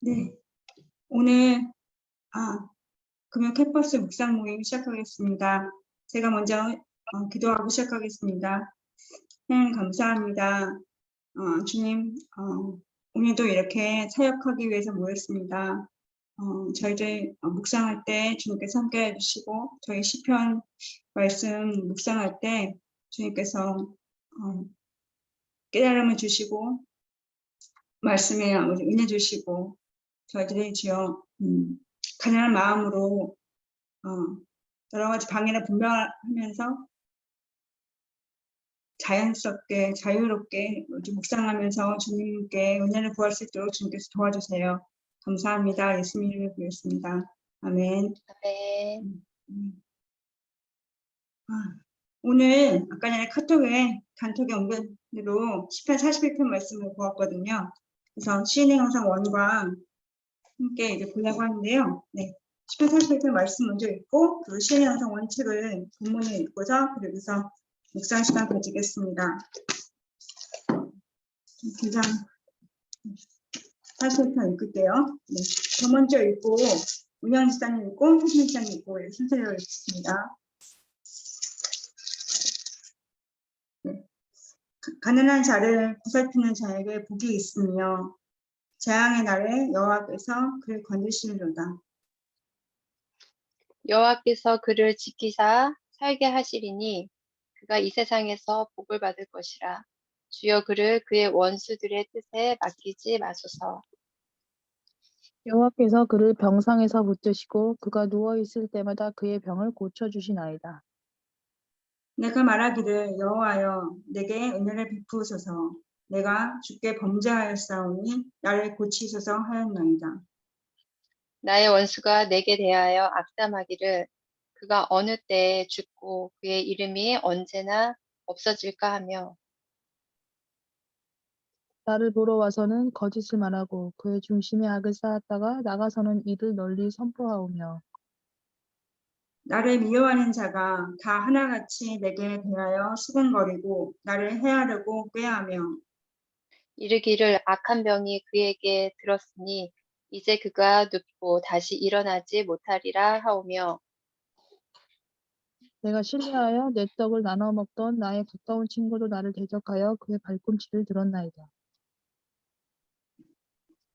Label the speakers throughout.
Speaker 1: 네, 오늘 금요 캠퍼스 묵상 모임 시작하겠습니다. 제가 먼저 기도하고 시작하겠습니다. 하나님 감사합니다. 주님, 오늘도 이렇게 사역하기 위해서 모였습니다. 저희들 묵상할 때 주님께서 함께 해주시고 저희 시편 말씀 묵상할 때 주님께서 깨달음을 주시고 말씀에 은혜 주시고 저희들이 주여 가난한 마음으로 여러 가지 방해를 분별하면서 자연스럽게 자유롭게 묵상하면서 주님께 은혜를 구할 수 있도록 주님께서 도와주세요. 감사합니다. 예수님 이름으로 기도했습니다. 아멘.
Speaker 2: 아멘.
Speaker 1: 오늘 아까 전에 카톡에 단톡에 온 대로 시편 41편 말씀을 보았거든요. 그래서 시인의 형상 1과 함께 이제 보려고 하는데요. 네. 시편 41편 말씀 먼저 읽고 그 시인의 형상 1 책을 본문을 읽고서 그러고서 묵상 시간 가지겠습니다. 굉장 41편 읽을게요. 네. 저 먼저 읽고 운영 지사님 읽고 호신 지사님 읽고 순서대로 읽겠습니다. 네. 가난한 자를 보살피는 자에게 복이 있으며 재앙의 날에 여호와께서 그를 건지시리로다.
Speaker 2: 여호와께서 그를 지키사 살게 하시리니 그가 이 세상에서 복을 받을 것이라. 주여 그를 그의 원수들의 뜻에 맡기지 마소서.
Speaker 3: 여호와께서 그를 병상에서 붙드시고 그가 누워 있을 때마다 그의 병을 고쳐 주시나이다.
Speaker 1: 내가 말하기를 여호와여 내게 은혜를 베푸소서. 내가 주께 범죄하였사오니 나를 고치소서 하였나이다.
Speaker 2: 나의 원수가 내게 대하여 악담하기를 그가 어느 때에 죽고 그의 이름이 언제나 없어질까 하며
Speaker 3: 나를 보러 와서는 거짓을 말하고 그의 중심에 악을 쌓았다가 나가서는 이를 널리 선포하오며
Speaker 1: 나를 미워하는 자가 다 하나같이 내게 대하여 수군거리고 나를 해하려고 꾀하며
Speaker 2: 이르기를 악한 병이 그에게 들었으니 이제 그가 눕고 다시 일어나지 못하리라 하오며
Speaker 3: 내가 신뢰하여 내 떡을 나눠 먹던 나의 가까운 친구도 나를 대적하여 그의 발꿈치를 들었나이다.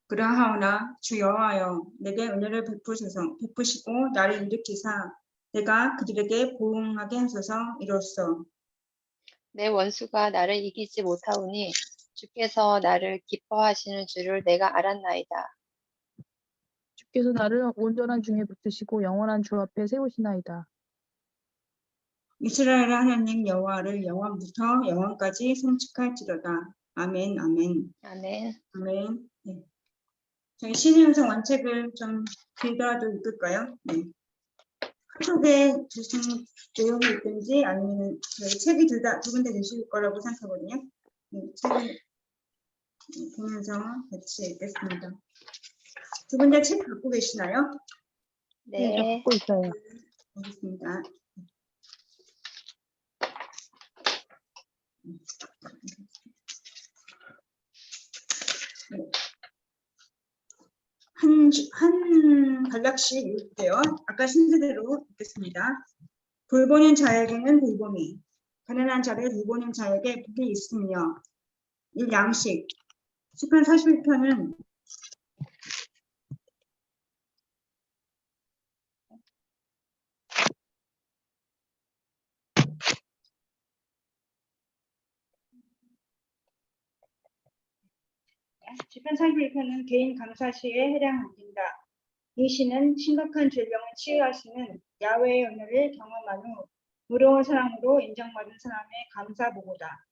Speaker 1: 그러하오나 주 여호와여 내게 은혜를 베푸시고 나를 일으키사 내가 그들에게 보응하게 하소서 이로써
Speaker 2: 내 원수가 나를 이기지 못하오니 주께서 나를 기뻐하시는 줄을 내가 알았나이다.
Speaker 3: 주께서 나를 온전한 중에 붙드시고 영원한 주 앞에 세우시나이다.
Speaker 1: 이스라엘의 하나님 여호와를 영원부터 영원까지 성축할지로다. 아멘. 아멘.
Speaker 2: 아멘.
Speaker 1: 아멘. 네. 저희 신의 형상 원책을 좀 길더라도 읽을까요? 네. 카톡에 주신 내용이 있든지 아니면 저희 책이 두 군데 주실 거라고 생각하거든요. 네, 책을 보면서 같이 읽겠습니다. 두 분 다 책 갖고 계시나요?
Speaker 2: 네.
Speaker 3: 저 갖고 있어요.
Speaker 1: 알겠습니다. 네. 한 단락씩 읽을게요. 아까 순서대로 읽겠습니다. 돌보는 자에게는 돌봄이, 가난한 자를 돌보는 자에게 복이 있으며, 이 양식, 시편 41편은 시편 41편은 개인 감사시에 해당합니다. 이 시는 심각한 질병을 치유하시는 야훼의 은혜를 경험한 후 무로운 사랑으로 인정받은 사람의 감사보고다.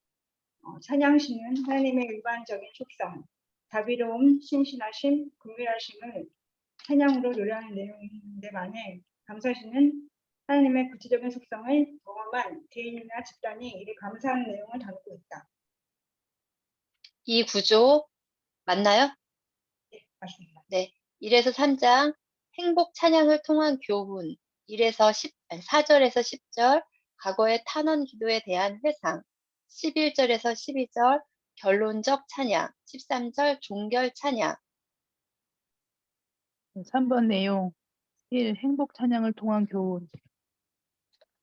Speaker 1: 찬양시는 하나님의 일반적인 속성, 자비로움, 신실하심, 긍휼하심을 찬양으로 노래하는 내용인데 만에 감사시는 하나님의 구체적인 속성을 경험한 개인이나 집단이 이를 감사하는 내용을 담고 있다.
Speaker 2: 이 구조 맞나요?
Speaker 1: 네, 맞습니다.
Speaker 2: 네. 1에서 3장 행복 찬양을 통한 교훈 4절에서 10절 과거의 탄원 기도에 대한 회상 11절에서 12절 결론적 찬양 13절 종결 찬양
Speaker 3: 3번 내용 1. 행복 찬양을 통한 교훈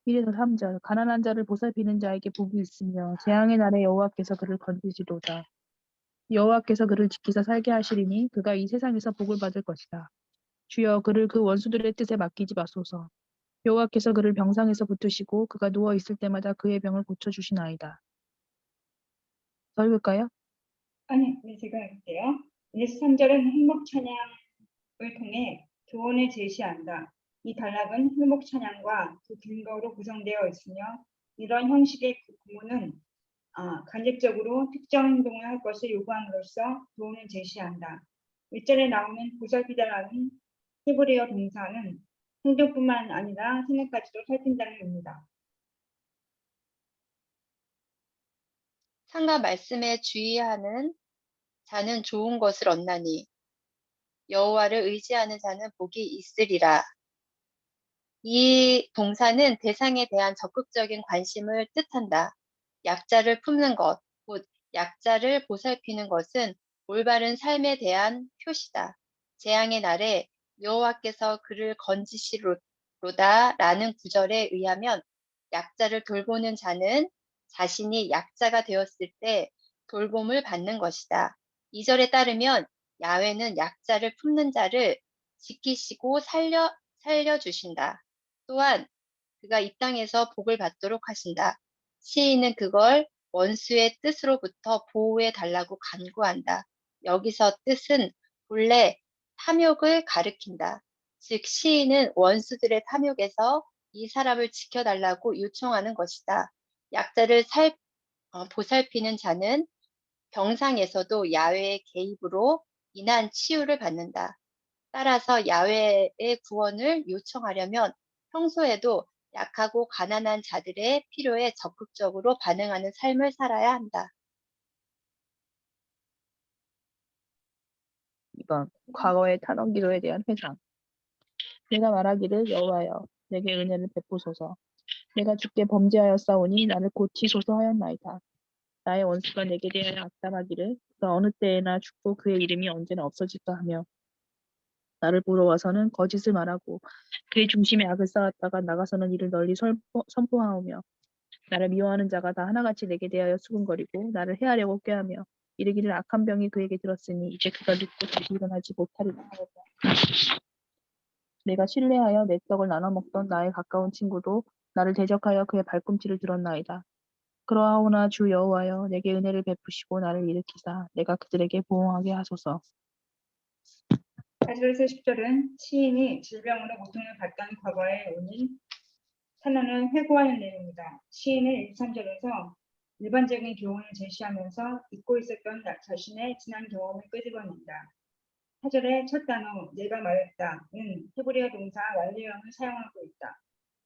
Speaker 3: 1에서 3절 가난한 자를 보살피는 자에게 복이 있으며 재앙의 날에 여호와께서 그를 건지시도다. 여호와께서 그를 지키사 살게 하시리니 그가 이 세상에서 복을 받을 것이다. 주여 그를 그 원수들의 뜻에 맡기지 마소서. 여호와께서 그를 병상에서 붙으시고 그가 누워 있을 때마다 그의 병을 고쳐 주시나이다. 더 읽을까요?
Speaker 1: 아니, 네, 제가 할게요. 1에서 3절은 행복 찬양을 통해 교훈을 제시한다. 이 단락은 행복 찬양과 그 근거로 구성되어 있으며 이런 형식의 구문은 간접적으로 특정 행동을 할 것을 요구함으로써 교훈을 제시한다. 1절에 나오는 보살피다라는 히브리어 동사는 행동뿐만 아니라 생각까지도 살핀다는 의미다.
Speaker 2: 상가 말씀에 주의하는 자는 좋은 것을 얻나니 여호와를 의지하는 자는 복이 있으리라. 이 동사는 대상에 대한 적극적인 관심을 뜻한다. 약자를 품는 것, 곧 약자를 보살피는 것은 올바른 삶에 대한 표시다. 재앙의 날에 여호와께서 그를 건지시로다라는 구절에 의하면 약자를 돌보는 자는 자신이 약자가 되었을 때 돌봄을 받는 것이다. 2절에 따르면 야훼는 약자를 품는 자를 지키시고 살려주신다. 또한 그가 이 땅에서 복을 받도록 하신다. 시인은 그걸 원수의 뜻으로부터 보호해 달라고 간구한다. 여기서 뜻은 본래 탐욕을 가리킨다. 즉 시인은 원수들의 탐욕에서 이 사람을 지켜달라고 요청하는 것이다. 약자를 보살피는 자는 병상에서도 야훼의 개입으로 인한 치유를 받는다. 따라서 야훼의 구원을 요청하려면 평소에도 약하고 가난한 자들의 필요에 적극적으로 반응하는 삶을 살아야 한다.
Speaker 3: 2번 과거의 탄원 기도에 대한 회상 내가 말하기를 여호와여 내게 은혜를 베푸소서. 내가 주께 범죄하였사오니 나를 고치소서 하였나이다. 나의 원수가 내게 대하여 악담하기를 그가 어느 때에나 죽고 그의 이름이 언제나 없어질까 하며 나를 보러 와서는 거짓을 말하고 그의 중심에 악을 쌓았다가 나가서는 이를 널리 선포하오며 나를 미워하는 자가 다 하나같이 내게 대하여 수군거리고 나를 해하려고 꾀하며 이르기를 악한 병이 그에게 들었으니 이제 그가 눕고 다시 일어나지 못하리라 하였다. 내가 신뢰하여 내 떡을 나눠 먹던 나의 가까운 친구도 나를 대적하여 그의 발꿈치를 들었나이다. 그러하오나 주 여호와여 내게 은혜를 베푸시고 나를 일으키사 내가 그들에게 보응하게 하소서.
Speaker 1: 8절에서 10절은 시인이 질병으로 고통을 받던 과거의 원인, 탄원을 회고하는 내용이다. 시인은 1, 3절에서 일반적인 교훈을 제시하면서 잊고 있었던 자신의 지난 경험을 끄집어낸다. 4절의 첫 단어 내가 말했다는 히브리어 동사 완료형을 사용하고 있다.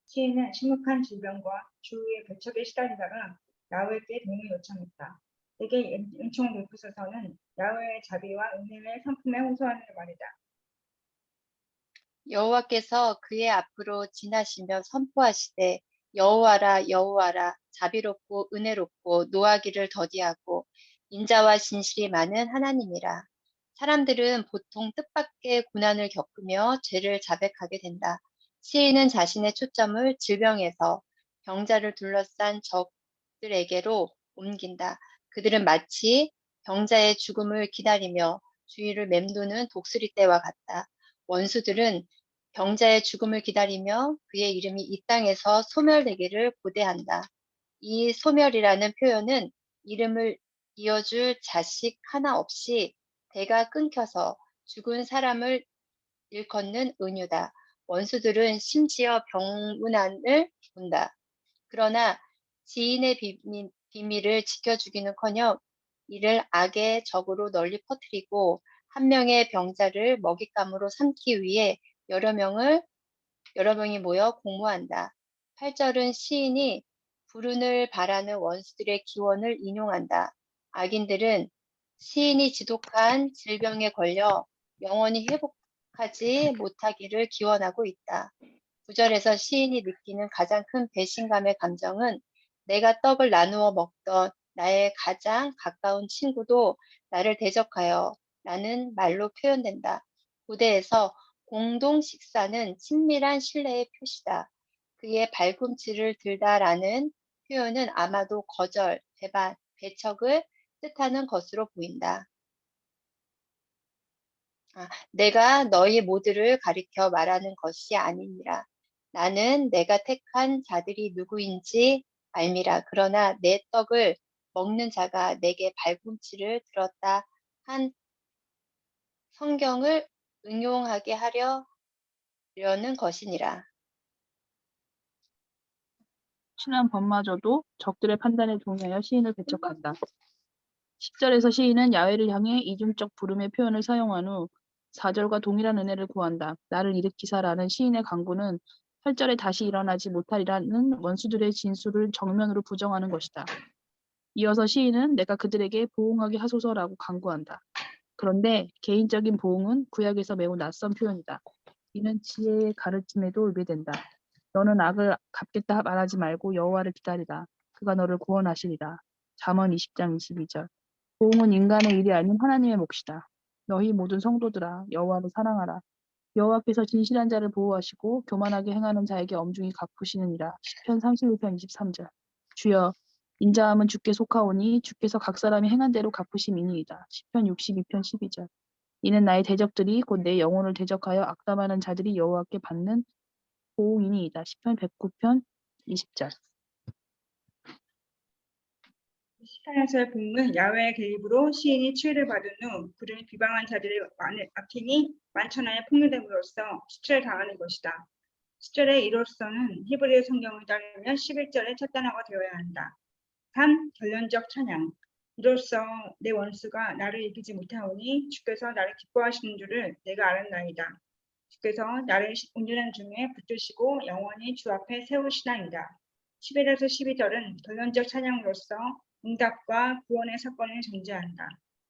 Speaker 1: 시인은 심각한 질병과 주위의 배척에 시달리다가 야훼께 도움을 요청했다. 내게 은총을 베푸소서는 야훼의 자비와 은혜를 상품에 호소하는 말이다.
Speaker 2: 여호와께서 그의 앞으로 지나시며 선포하시되 여호와라 여호와라 자비롭고 은혜롭고 노하기를 더디하고 인자와 진실이 많은 하나님이라. 사람들은 보통 뜻밖의 고난을 겪으며 죄를 자백하게 된다. 시인은 자신의 초점을 질병에서 병자를 둘러싼 적들에게로 옮긴다. 그들은 마치 병자의 죽음을 기다리며 주위를 맴도는 독수리 떼와 같다. 원수들은 병자의 죽음을 기다리며 그의 이름이 이 땅에서 소멸되기를 고대한다. 이 소멸이라는 표현은 이름을 이어줄 자식 하나 없이 대가 끊겨서 죽은 사람을 일컫는 은유다. 원수들은 심지어 병문안을 본다. 그러나 지인의 비밀을 지켜주기는커녕 이를 악의 적으로 널리 퍼뜨리고 한 명의 병자를 먹잇감으로 삼기 위해 여러 명이 모여 공모한다. 8절은 시인이 불운을 바라는 원수들의 기원을 인용한다. 악인들은 시인이 지독한 질병에 걸려 영원히 회복하지 못하기를 기원하고 있다. 9절에서 시인이 느끼는 가장 큰 배신감의 감정은 내가 떡을 나누어 먹던 나의 가장 가까운 친구도 나를 대적하여 라는 말로 표현된다. 고대에서 공동 식사는 친밀한 신뢰의 표시다. 그의 발꿈치를 들다라는 표현은 아마도 거절, 배반, 배척을 뜻하는 것으로 보인다. 내가 너희 모두를 가리켜 말하는 것이 아니니라. 나는 내가 택한 자들이 누구인지 알미라. 그러나 내 떡을 먹는 자가 내게 발꿈치를 들었다 한 성경을 응용하게 하려는 것이니라.
Speaker 3: 신한 법마저도 적들의 판단에 동의하여 시인을 배척한다. 10절에서 시인은 야훼를 향해 이중적 부름의 표현을 사용한 후 4절과 동일한 은혜를 구한다. 나를 일으키사라는 시인의 강구는 8절에 다시 일어나지 못하리라는 원수들의 진술을 정면으로 부정하는 것이다. 이어서 시인은 내가 그들에게 보응하게 하소서라고 강구한다. 그런데 개인적인 보응은 구약에서 매우 낯선 표현이다. 이는 지혜의 가르침에도 의미된다. 너는 악을 갚겠다 말하지 말고 여호와를 기다리라. 그가 너를 구원하시리라. 잠언 20장 22절. 보응은 인간의 일이 아닌 하나님의 몫이다. 너희 모든 성도들아 여호와를 사랑하라. 여호와께서 진실한 자를 보호하시고 교만하게 행하는 자에게 엄중히 갚으시느니라. 시편 31편 23절. 주여 인자함은 주께 속하오니 주께서 각 사람이 행한 대로 갚으심이니이다. 시편 62편 12절. 이는 나의 대적들이 곧 내 영혼을 대적하여 악담하는 자들이 여호와께 받는 보응이니이다. 시편 109편 20절.
Speaker 1: 시편에서의 복음은 야훼의 개입으로 시인이 치유를 받은 후 그를 비방한 자들의 악행이 만천하에 폭로됨으로써 수치를 당하는 것이다. 10절의 이로서는 히브리 성경을 따르면 11절의 첫 단어가 되어야 한다. 3. 결론적 찬양. 이로써 내 원수가 나를 이기지 못하오니 주께서 나를 기뻐하시는 줄을 내가 알았나이다. 주께서 나를 운전하는 중에 붙드시고 영원히 주 앞에 세우시나이다. 11에서 12절은 결론적 찬양으로서 응답과 구원의 사건을 전제한다.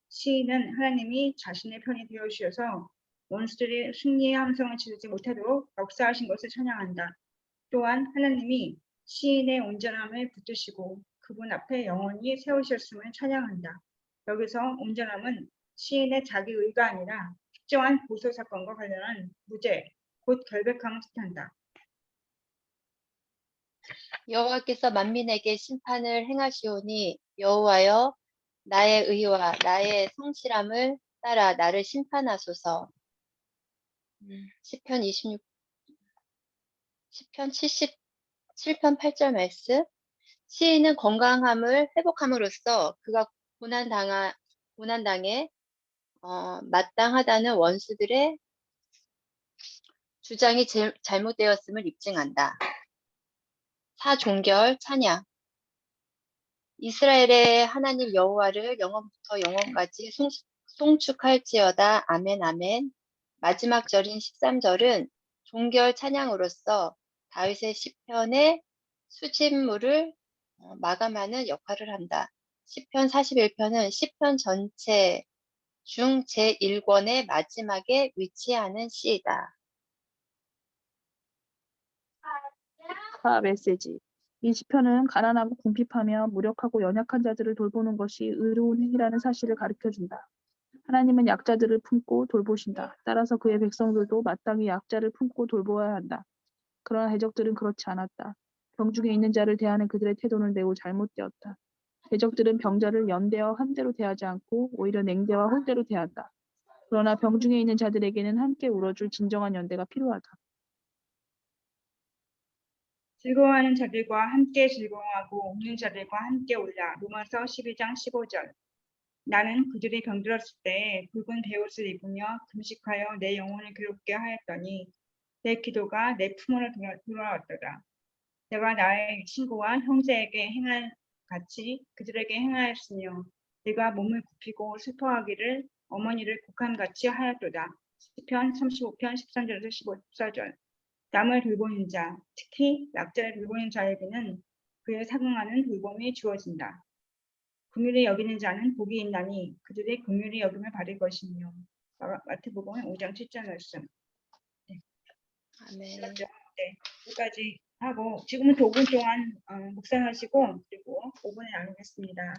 Speaker 1: 시인은 하나님이 자신의 편이 되어주셔서 원수들이 승리의 함성을 지르지 못하도록 역사하신 것을 찬양한다. 또한 하나님이 시인의 온전함을 붙드시고 그분 앞에 영원히 세우셨음을 찬양한다. 여기서 온전함은 시인의 자기 의가 아니라 특정한 고소 사건과 관련한 무죄, 곧 결백함을 뜻한다.
Speaker 2: 여호와께서 만민에게 심판을 행하시오니 여호와여 나의 의와 나의 성실함을 따라 나를 심판하소서. 시편 77편 8절 말씀. 시인은 건강함을 회복함으로써 그가 고난당해 마땅하다는 원수들의 주장이 잘못되었음을 입증한다. 사종결 찬양. 이스라엘의 하나님 여호와를 영원부터 영원까지 송축할지어다. 아멘 아멘. 마지막 절인 13절은 종결 찬양으로서 다윗의 시편의 수집물을 마감하는 역할을 한다. 시편 41편은 시편 전체 중 제1권의 마지막에 위치하는 시이다.
Speaker 3: 메시지. 이 시편은 가난하고 궁핍하며 무력하고 연약한 자들을 돌보는 것이 의로운 행위라는 사실을 가르쳐준다. 하나님은 약자들을 품고 돌보신다. 따라서 그의 백성들도 마땅히 약자를 품고 돌보아야 한다. 그러나 대적들은 그렇지 않았다. 병중에 있는 자를 대하는 그들의 태도는 매우 잘못되었다. 대적들은 병자를 연대와 환대로 대하지 않고 오히려 냉대와 홀대로 대한다. 그러나 병중에 있는 자들에게는 함께 울어줄 진정한 연대가 필요하다.
Speaker 1: 즐거워하는 자들과 함께 즐거워하고 웃는 자들과 함께 울라. 로마서 12장 15절. 나는 그들이 병들었을 때 붉은 베옷을 입으며 금식하여 내 영혼을 괴롭게 하였더니 내 기도가 내 품으로 돌아왔도다. 내가 나의 친구와 형제에게 행한 같이 그들에게 행하였으며 내가 몸을 굽히고 슬퍼하기를 어머니를 곡한같이 하였도다. 시편 35편 13절에서 14절. 남을 돌보는 자, 특히 약자를 돌보는 자에게는 그에 상응하는 돌봄이 주어진다. 긍휼히 여기는 자는 복이 있나니 그들이 긍휼히 여김을 받을 것이며. 마태복음 5장 7절 말씀. 네.
Speaker 2: 아멘.
Speaker 1: 네, 여기까지 하고 지금부터 5분 동안 묵상하시고 그리고 5분을 나누겠습니다.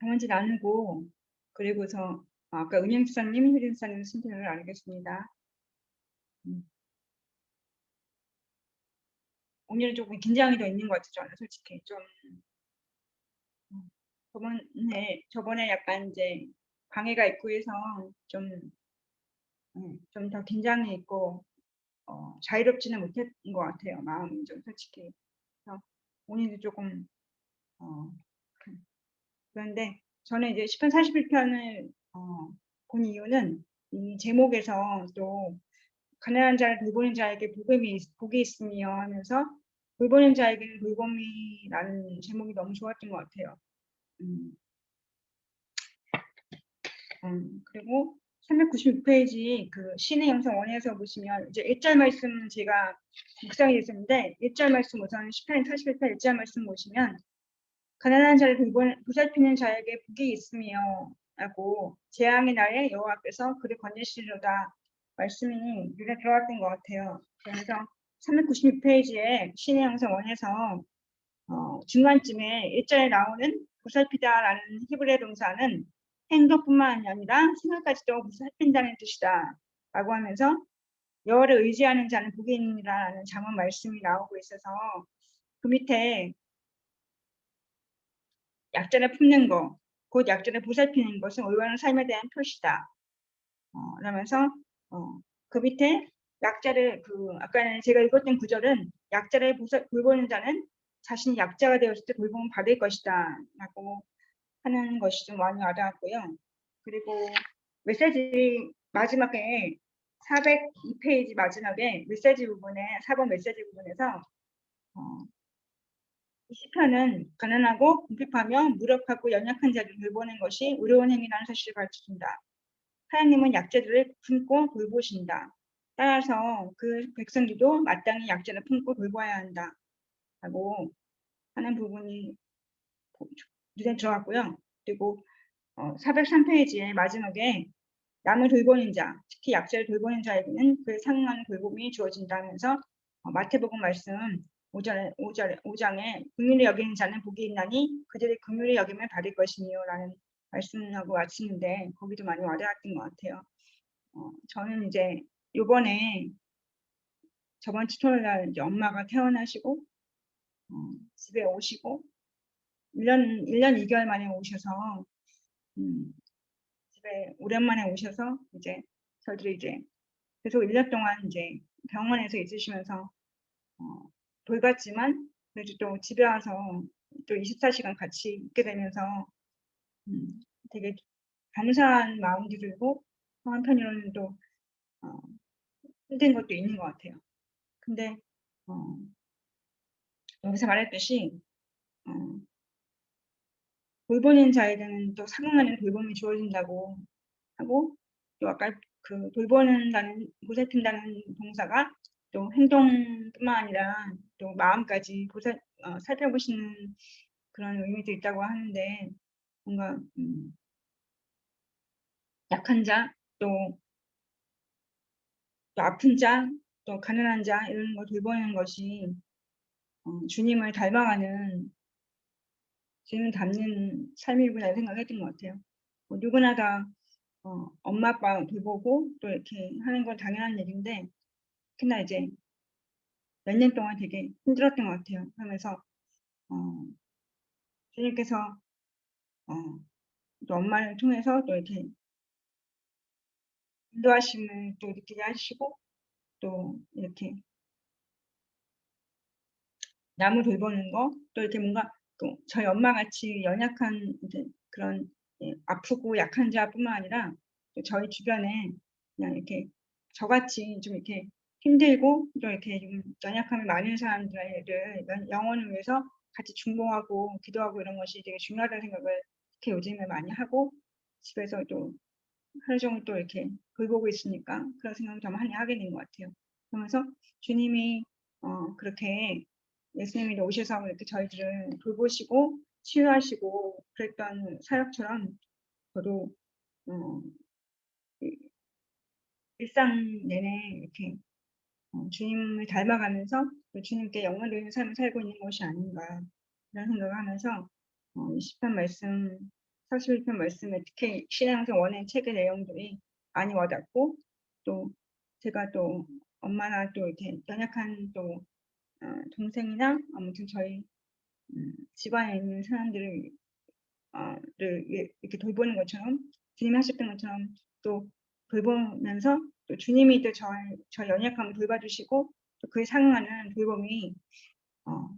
Speaker 1: 먼저 나누고 그리고서 아까 은행수사님, 효진수사님 순서를 알겠습니다. 오늘은 조금 긴장이 더 있는 것 같아요. 저는 솔직히 좀 저번에 약간 이제 방해가 있고 해서 좀 더 긴장이 있고 자유롭지는 못했던 것 같아요. 마음이 좀 솔직히. 그래서 오늘도 조금 그런데 저는 이제 10편 41편을 본 이유는 이 제목에서 또 가난한 자를 돌보는 자에게 복이 있으며 하면서 돌보는 자에게는 돌봄이라는 제목이 너무 좋았던 것 같아요. 그리고 396페이지 그 신의 영성 원에서 보시면 이제 1절 말씀 제가 묵상이 됐었는데 1절 말씀 우선 10편 41편 1절 말씀 보시면 가난한 자를 보살피는 자에게 복이 있으며 라고 재앙의 날에 여호와께서 그를 건지시리로다 말씀이 눈에 들어왔던 것 같아요. 그래서 396페이지에 신의 영성 원에서 중간쯤에 1절에 나오는 보살피다라는 히브리 동사는 행동뿐만 아니라 생각까지도 보살핀다는 뜻이다 라고 하면서 여호와를 의지하는 자는 복이 있느니라는 잠언 말씀이 나오고 있어서 그 밑에 약자를 품는 것, 곧 약자를 보살피는 것은 올바른 삶에 대한 표시다. 그러면서 그 밑에 약자를 아까 제가 읽었던 구절은 약자를 돌보는 자는 자신이 약자가 되었을 때 돌봄을 받을 것이다 라고 하는 것이 좀 많이 와닿았고요. 그리고 메시지 마지막에 402페이지 마지막에 메시지 부분에 4번 메시지 부분에서 이 시편은 가난하고 궁핍하며 무력하고 연약한 자를 돌보는 것이 의로운 행위라는 사실을 가르쳐준다. 하나님은 약자들을 품고 돌보신다. 따라서 그 백성들도 마땅히 약자를 품고 돌봐야 한다. 라고 하는 부분이 눈에 들어왔고요. 그리고 403페이지의 마지막에 남을 돌보는 자, 특히 약자를 돌보는 자에게는 그에 상응하는 돌봄이 주어진다면서 마태복음 말씀 5장에 긍휼히 여기는 자는 복이 있나니 그들이 긍휼히 여김을 받을 것이니요 라는 말씀하고 마치는데 거기도 많이 와닿았던 것 같아요. 저는 이제 요번에 저번 주 토요일 날 이제 엄마가 퇴원하시고 집에 오시고 1년 2개월 만에 오셔서 집에 오랜만에 오셔서 이제 저희들이 이제 계속 1년 동안 이제 병원에서 있으시면서 돌봤지만 그래도 또 집에 와서 또 24시간 같이 있게 되면서 되게 감사한 마음도 들고 또 한편으로는 또 힘든 것도 있는 것 같아요. 근데 여기서 말했듯이 돌보는 자에게는 또 상응하는 돌봄이 주어진다고 하고 또 아까 그 돌보는다는 보살핀다는 동사가 또 행동뿐만 아니라 또 마음까지 살펴보시는 그런 의미도 있다고 하는데 뭔가 약한 자, 또 아픈 자, 또 가난한 자 이런 거 돌보는 것이 주님을 닮아가는 주님을 닮는 삶이구나 생각했던 것 같아요. 뭐 누구나 다 엄마 아빠 돌보고 또 이렇게 하는 건 당연한 일인데 특히나 이제 몇 년 동안 되게 힘들었던 것 같아요. 하면서 주님께서 또 엄마를 통해서 또 이렇게 인도하심을 또 느끼게 하시고 또 이렇게 남을 돌보는 거, 또 이렇게 뭔가 또 저희 엄마같이 연약한 이제 그런 아프고 약한 자뿐만 아니라 저희 주변에 그냥 이렇게 저같이 좀 이렇게 힘들고 또 이렇게 좀 연약함이 많은 사람들을 영혼을 위해서 같이 중보하고 기도하고 이런 것이 되게 중요하다는 생각을 이렇게 요즘에 많이 하고 집에서 또 하루 종일 또 이렇게 돌보고 있으니까 그런 생각을 더 많이 하게 된 것 같아요. 그러면서 주님이 그렇게 예수님이 오셔서 이렇게 저희들을 돌보시고 치유하시고 그랬던 사역처럼 저도 일상 내내 이렇게 주님을 닮아가면서 또 주님께 영광 돌리는 삶을 살고 있는 것이 아닌가 이런 생각을 하면서 20편 말씀 41편 말씀에 특히 신앙성 원행 책의 내용들이 많이 와닿고, 또 제가 또 엄마나 또 이렇게 연약한 또 동생이나 아무튼 저희 집안에 있는 사람들을 이렇게 돌보는 것처럼, 주님이 하셨던 것처럼 또 돌보면서 또 주님이 또 저 연약함을 돌봐주시고 또 그에 상응하는 돌봄이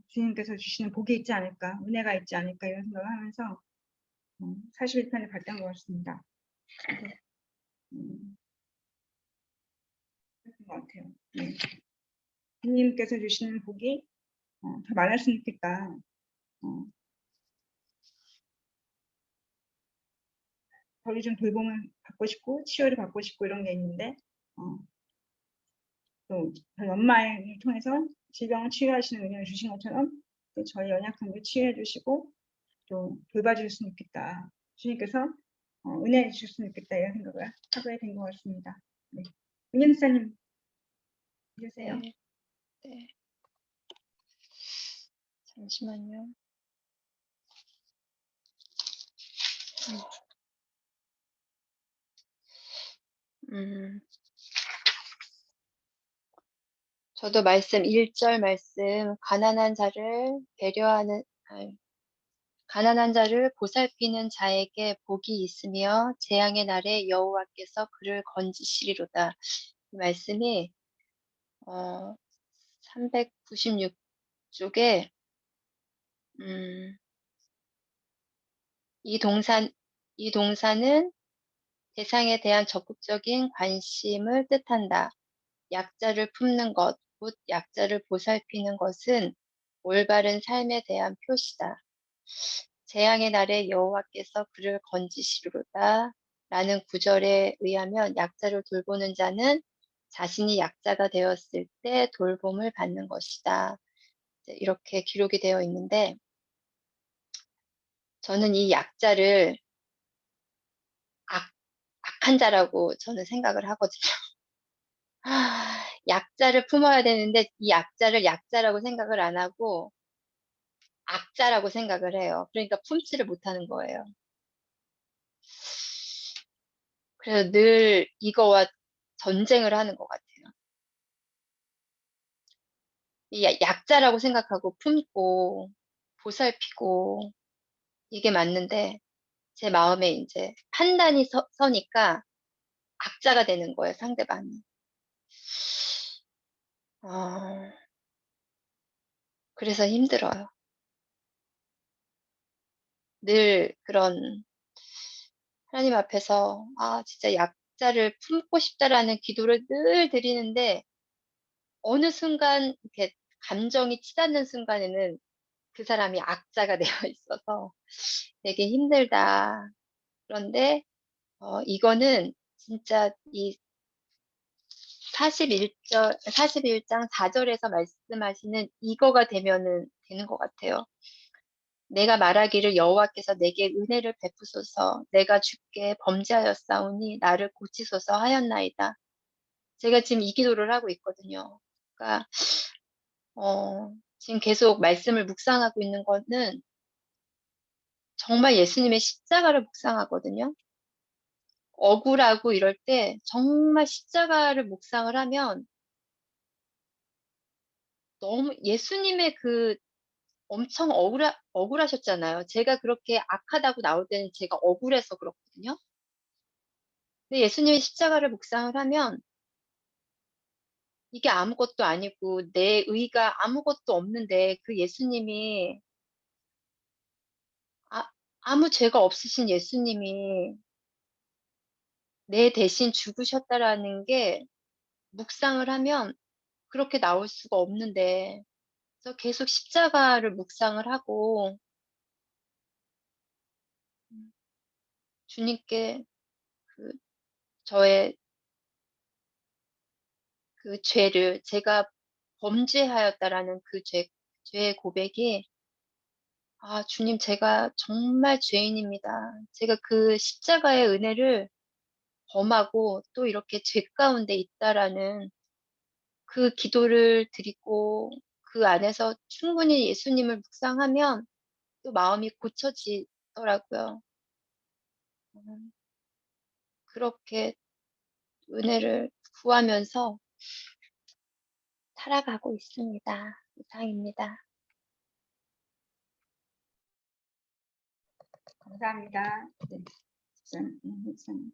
Speaker 1: 주님께서 주시는 복이 있지 않을까, 은혜가 있지 않을까 이런 생각을 하면서 41편을 봤던 것 같습니다. 그래서 그랬던 것 같아요. 네. 주님께서 주시는 복이 더 많았으면 좋겠다. 저희 좀 돌봄을 받고 싶고 치유를 받고 싶고 이런 게 있는데 또 저희 엄마를 통해서 질병을 치유하시는 은혜를 주신 것처럼 또 저희 연약함을 치유해 주시고 또 돌봐주셨으면 좋겠다. 주님께서 은혜 주셨으면 좋겠다 이런 생각을 하게 된 것 같습니다. 네. 은영사님 해주세요.
Speaker 2: 네. 네. 잠시만요. 저도 말씀 1절 말씀 가난한 자를 배려하는 가난한 자를 보살피는 자에게 복이 있으며 재앙의 날에 여호와께서 그를 건지시리로다. 이 말씀이 396쪽에 이 동사는 대상에 대한 적극적인 관심을 뜻한다. 약자를 품는 것, 곧 약자를 보살피는 것은 올바른 삶에 대한 표시다. 재앙의 날에 여호와께서 그를 건지시리로다. 라는 구절에 의하면 약자를 돌보는 자는 자신이 약자가 되었을 때 돌봄을 받는 것이다. 이렇게 기록이 되어 있는데, 저는 이 약자를 악한 자라고 저는 생각을 하거든요. 약자를 품어야 되는데 이 약자를 약자라고 생각을 안 하고 악자라고 생각을 해요. 그러니까 품지를 못하는 거예요. 그래서 늘 이거와 전쟁을 하는 것 같아요. 이 약자라고 생각하고 품고 보살피고 이게 맞는데 제 마음에 이제 판단이 서니까 악자가 되는 거예요, 상대방이. 그래서 힘들어요. 늘 그런 하나님 앞에서 진짜 약자를 품고 싶다라는 기도를 늘 드리는데 어느 순간 이렇게 감정이 치닫는 순간에는 그 사람이 악자가 되어 있어서 되게 힘들다. 그런데 이거는 진짜 이 41장 4절에서 말씀하시는 이거가 되면은 되는 것 같아요. 내가 말하기를 여호와께서 내게 은혜를 베푸소서 내가 주께 범죄하였사오니 나를 고치소서 하였나이다. 제가 지금 이 기도를 하고 있거든요. 그러니까 지금 계속 말씀을 묵상하고 있는 거는 정말 예수님의 십자가를 묵상하거든요. 억울하고 이럴 때 정말 십자가를 묵상을 하면 너무 예수님의 그 엄청 억울하셨잖아요. 제가 그렇게 악하다고 나올 때는 제가 억울해서 그렇거든요. 근데 예수님의 십자가를 묵상을 하면 이게 아무것도 아니고 내 의가 아무것도 없는데 그 예수님이 아무 죄가 없으신 예수님이 내 대신 죽으셨다라는 게 묵상을 하면 그렇게 나올 수가 없는데 그래서 계속 십자가를 묵상을 하고 주님께 그 저의 그 죄를 제가 범죄하였다라는 그 죄의 고백이 주님 제가 정말 죄인입니다. 제가 그 십자가의 은혜를 범하고 또 이렇게 죄 가운데 있다라는 그 기도를 드리고 그 안에서 충분히 예수님을 묵상하면 또 마음이 고쳐지더라고요. 그렇게 은혜를 구하면서 살아가고 있습니다. 이상입니다.
Speaker 1: 감사합니다. 네. 목사님.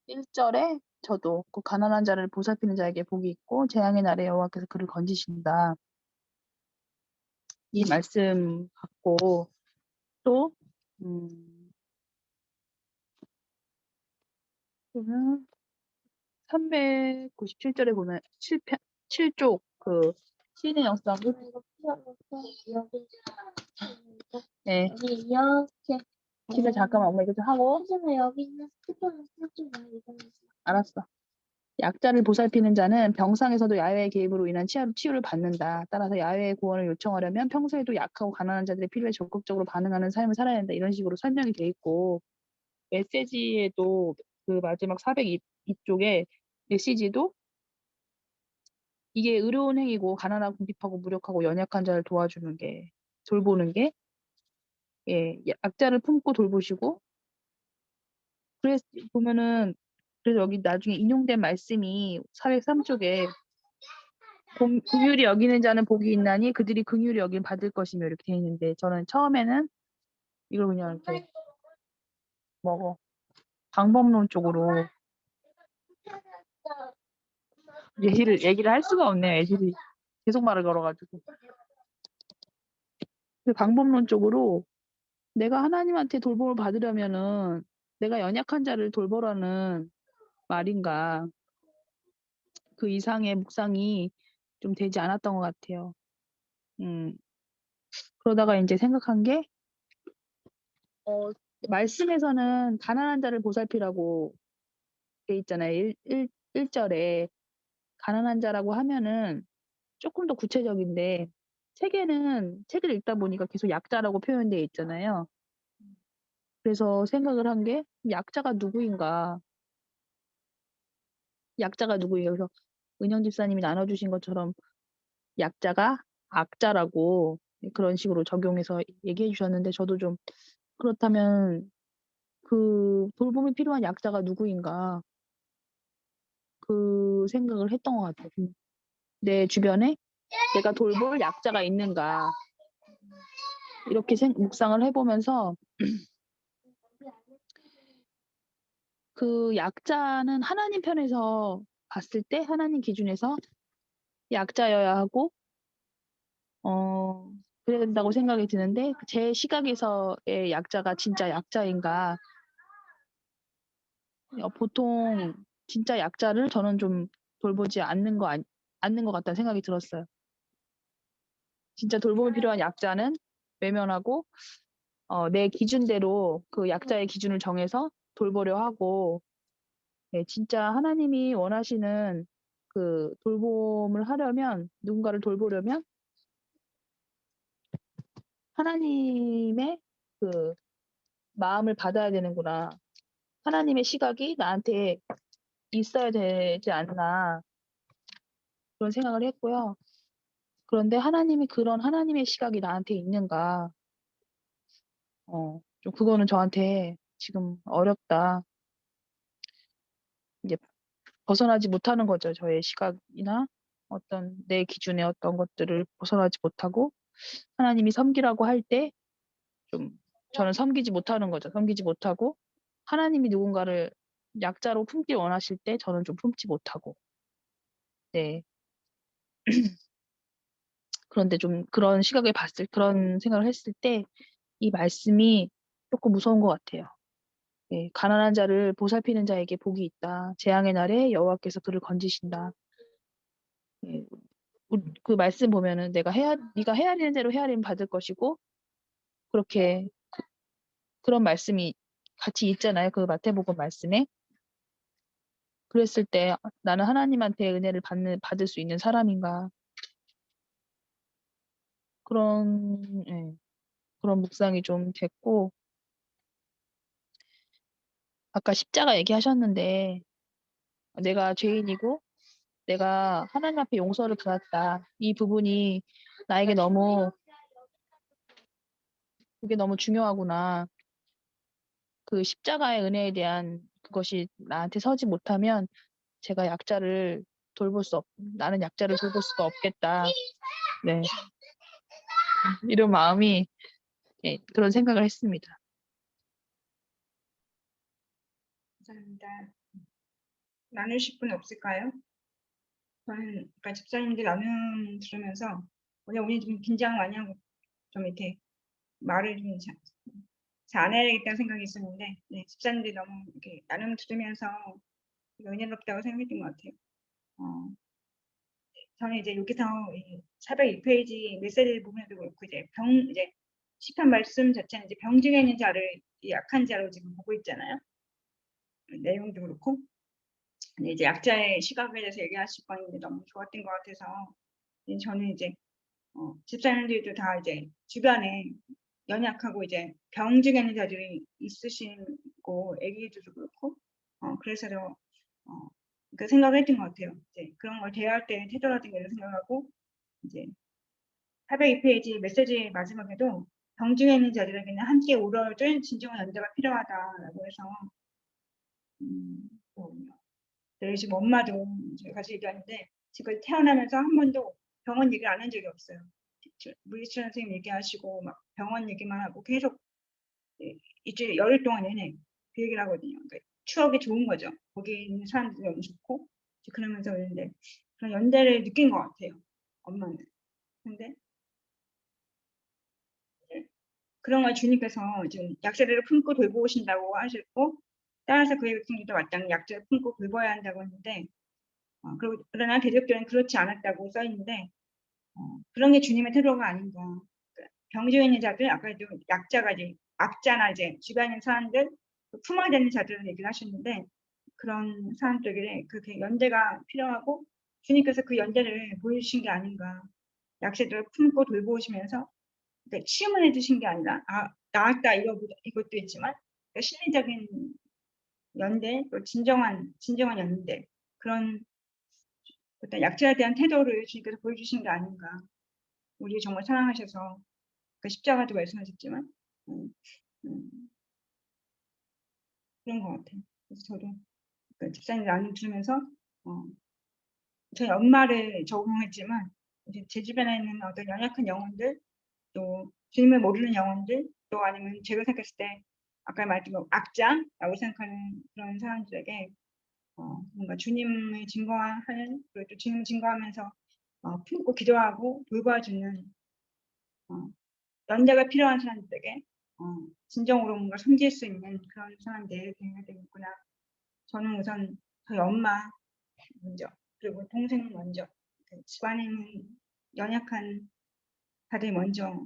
Speaker 3: 1절에 저도 그 가난한 자를 보살피는 자에게 복이 있고 재앙의 날에 여호와께서 그를 건지신다. 이 말씀 갖고 또 397절에 보면 7쪽 그 시인의 영성 네.
Speaker 4: 여기 이렇게
Speaker 3: 기도 잠깐만 엄마 이거 좀 하고
Speaker 4: 하지만 여기 있는 스티커는 쓰지 마. 이거는
Speaker 3: 알았어. 약자를 보살피는 자는 병상에서도 야훼의 개입으로 인한 치유를 받는다. 따라서 야훼의 구원을 요청하려면 평소에도 약하고 가난한 자들의 필요에 적극적으로 반응하는 삶을 살아야 된다. 이런 식으로 설명이 돼 있고 메시지에도 그 마지막 402쪽에 메시지도 이게 의로운 행위고 가난하고 궁핍하고 무력하고 연약한 자를 도와주는 게 돌보는 게 예, 약자를 품고 돌보시고 그래서 보면은 그래서 여기 나중에 인용된 말씀이 403쪽에 긍휼히 여기는 자는 복이 있나니 그들이 긍휼히 여김 받을 것이며 이렇게 돼 있는데 저는 처음에는 이걸 그냥 이렇게 방법론 쪽으로 얘기를 할 수가 없네요. 애들이 계속 말을 걸어가지고 그 방법론 쪽으로 내가 하나님한테 돌봄을 받으려면은 내가 연약한 자를 돌보라는 말인가 그 이상의 묵상이 좀 되지 않았던 것 같아요. 그러다가 이제 생각한 게 말씀에서는 가난한 자를 보살피라고 돼 있잖아요. 1절에 가난한 자라고 하면은 조금 더 구체적인데 책을 읽다 보니까 계속 약자라고 표현되어 있잖아요. 그래서 생각을 한 게 약자가 누구인가? 그래서 은영 집사님이 나눠주신 것처럼 약자가 악자라고 그런 식으로 적용해서 얘기해 주셨는데 저도 좀 그렇다면 그 돌봄이 필요한 약자가 누구인가? 그 생각을 했던 것 같아요. 내 주변에 내가 돌볼 약자가 있는가? 이렇게 묵상을 해보면서 그 약자는 하나님 편에서 봤을 때 하나님 기준에서 약자여야 하고 그래야 된다고 생각이 드는데 제 시각에서의 약자가 진짜 약자인가 보통 진짜 약자를 저는 좀 돌보지 않는 것 같다는 생각이 들었어요. 진짜 돌봄이 필요한 약자는 외면하고 내 기준대로 그 약자의 기준을 정해서 돌보려 하고 네, 진짜 하나님이 원하시는 그 돌봄을 하려면 누군가를 돌보려면 하나님의 그 마음을 받아야 되는구나. 하나님의 시각이 나한테 있어야 되지 않나 그런 생각을 했고요. 그런데 하나님이 그런 하나님의 시각이 나한테 있는가? 좀 그거는 저한테 지금 어렵다. 이제 벗어나지 못하는 거죠. 저의 시각이나 어떤 내 기준의 어떤 것들을 벗어나지 못하고 하나님이 섬기라고 할 때 좀 저는 섬기지 못하는 거죠. 섬기지 못하고 하나님이 누군가를 약자로 품길 원하실 때 저는 좀 품지 못하고 네. 그런데 좀 그런 생각을 했을 때 이 말씀이 조금 무서운 것 같아요. 네, 가난한 자를 보살피는 자에게 복이 있다. 재앙의 날에 여호와께서 그를 건지신다. 네, 그 말씀 보면은 네가 헤아리는 대로 헤아림 받을 것이고 그렇게 그런 말씀이 같이 있잖아요. 그 마태복음 말씀에. 그랬을 때 나는 하나님한테 은혜를 받을 수 있는 사람인가? 예, 그런 묵상이 좀 됐고 아까 십자가 얘기하셨는데 내가 죄인이고 내가 하나님 앞에 용서를 받았다. 이 부분이 나에게 너무 그게 너무 중요하구나. 그 십자가의 은혜에 대한 그것이 나한테 서지 못하면 제가 나는 약자를 돌볼 수가 없겠다. 네. 이런 마음이, 예, 그런 생각을 했습니다.
Speaker 1: 감사합니다. 나누실 분 없을까요? 저는 아까 집사님들 나눔 들으면서 오늘 좀 긴장 많이 하고 좀 이렇게 말을 좀 잘 안 해야겠다는 생각이 있었는데, 네, 집사님들이 너무 이렇게 나눔 들으면서 되게 은혜롭다고 생각했던 것 같아요. 저는 이제 여기서 이 402페이지 메시지 부분에도 그렇고 이제 시편 말씀 자체는 이제 병중에 있는 자를 이 약한 자로 지금 보고 있잖아요. 내용도 그렇고. 근데 이제 약자의 시각에 대해서 얘기하실 건 너무 좋았던 것 같아서 저는 이제 집사님들도 다 이제 주변에 연약하고 이제 병중에 있는 자들이 있으시고 애기들도 그렇고 그래서 그 생각을 했던 것 같아요. 이제 그런 걸 대할 때 태도라든가 이런 생각하고 이제 402페이지 메시지 마지막에도 병중에 있는 자들에게는 함께 울어줄 진정한 연대가 필요하다라고 해서 저희 집 엄마도 제가 같이 얘기하는데 지금 태어나면서 한 번도 병원 얘기를 안 한 적이 없어요. 물리치 선생님 얘기하시고 막 병원 얘기만 하고 계속 이제 열흘 동안 내내 그 얘기를 하거든요. 그러니까 추억이 좋은 거죠. 거기 있는 사람들이 너무 좋고 그러면서 그런데 그런 연대를 느낀 것 같아요. 엄마는. 근데 그런 걸 주님께서 지금 약자들을 품고 돌보신다고 하셨고 따라서 그의 백성들도 마땅히 약자를 품고 돌봐야 한다고 했는데 그러나 대적들은 그렇지 않았다고 써 있는데 그런 게 주님의 태도가 아닌가. 그러니까 병중에 있는 자들 아까도 약자가 이제 악자나 이제 주변에 있는 사람들 품어야 되는 자들을 얘기를 하셨는데 그런 사람들에게 그렇게 연대가 필요하고 주님께서 그 연대를 보여주신 게 아닌가. 약자들을 품고 돌보시면서 그러니까 치유만 해주신 게 아니라 나았다 이것도 있지만 그러니까 심리적인 연대 또 진정한 연대 그런 어떤 약자에 대한 태도를 주님께서 보여주신 게 아닌가. 우리 정말 사랑하셔서 그 십자가도 말씀하셨지만 음, 음, 그런 것 같아요. 그래서 저도 그 집사님 나눔 들으면서 어, 저희 엄마를 적응했지만 이제 제 주변에 있는 어떤 연약한 영혼들 또 주님을 모르는 영혼들 또 아니면 제가 생각했을 때 아까 말했던 악자라고 생각하는 그런 사람들에게 뭔가 주님을 증거하는 그리고 또 주님을 증거하면서 품고 기도하고 돌봐주는 연대가 필요한 사람들에게 진정으로 뭔가 섬길 수 있는 그런 사람들이 되어야 되겠구나. 저는 우선 저희 엄마 먼저 그리고 동생 먼저 집안에 있는 연약한 다들 먼저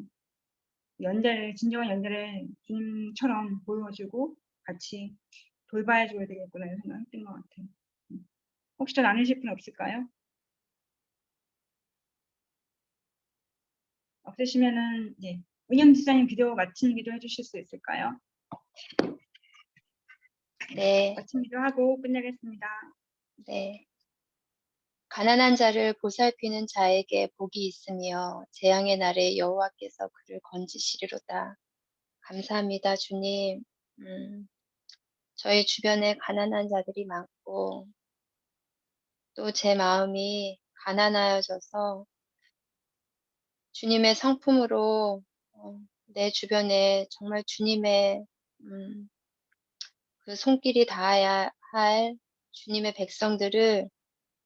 Speaker 1: 진정한 연대를 주님처럼 보여주고 같이 돌봐야 줘야 되겠구나 이런 생각했던 것 같아요. 혹시 더 나누실 분 없을까요? 없으시면은 은영 지사님 기도 마친 기도 해주실 수 있을까요?
Speaker 2: 네,
Speaker 1: 마친 기도하고 끝내겠습니다.
Speaker 2: 네. 가난한 자를 보살피는 자에게 복이 있으며 재앙의 날에 여호와께서 그를 건지시리로다. 감사합니다, 주님. 저희 주변에 가난한 자들이 많고 또 제 마음이 가난하여져서 주님의 성품으로 내 주변에 정말 주님의 그 손길이 닿아야 할 주님의 백성들을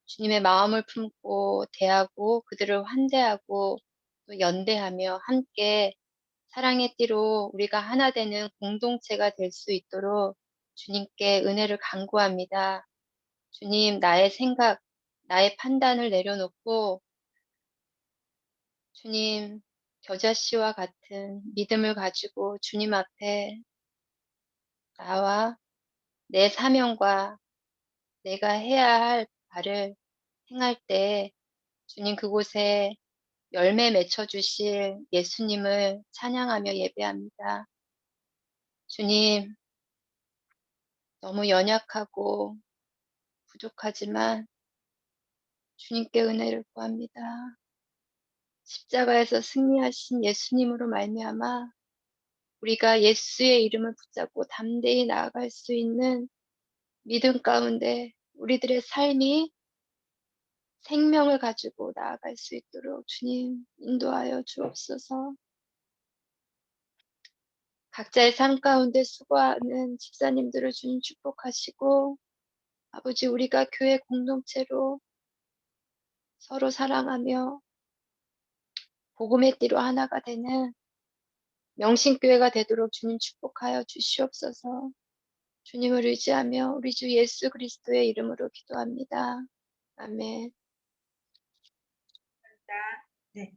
Speaker 2: 주님의 마음을 품고 대하고 그들을 환대하고 또 연대하며 함께 사랑의 띠로 우리가 하나 되는 공동체가 될 수 있도록 주님께 은혜를 간구합니다. 주님, 나의 생각, 나의 판단을 내려놓고 주님, 겨자씨와 같은 믿음을 가지고 주님 앞에 나와 내 사명과 내가 해야 할 바를 행할 때 주님 그곳에 열매 맺혀 주실 예수님을 찬양하며 예배합니다. 주님, 너무 연약하고 부족하지만 주님께 은혜를 구합니다. 십자가에서 승리하신 예수님으로 말미암아 우리가 예수의 이름을 붙잡고 담대히 나아갈 수 있는 믿음 가운데 우리들의 삶이 생명을 가지고 나아갈 수 있도록 주님 인도하여 주옵소서. 각자의 삶 가운데 수고하는 집사님들을 주님 축복하시고 아버지 우리가 교회 공동체로 서로 사랑하며 복음의 띠로 하나가 되는 명신교회가 되도록 주님 축복하여 주시옵소서. 주님을 의지하며 우리 주 예수 그리스도의 이름으로 기도합니다. 아멘.
Speaker 1: 네.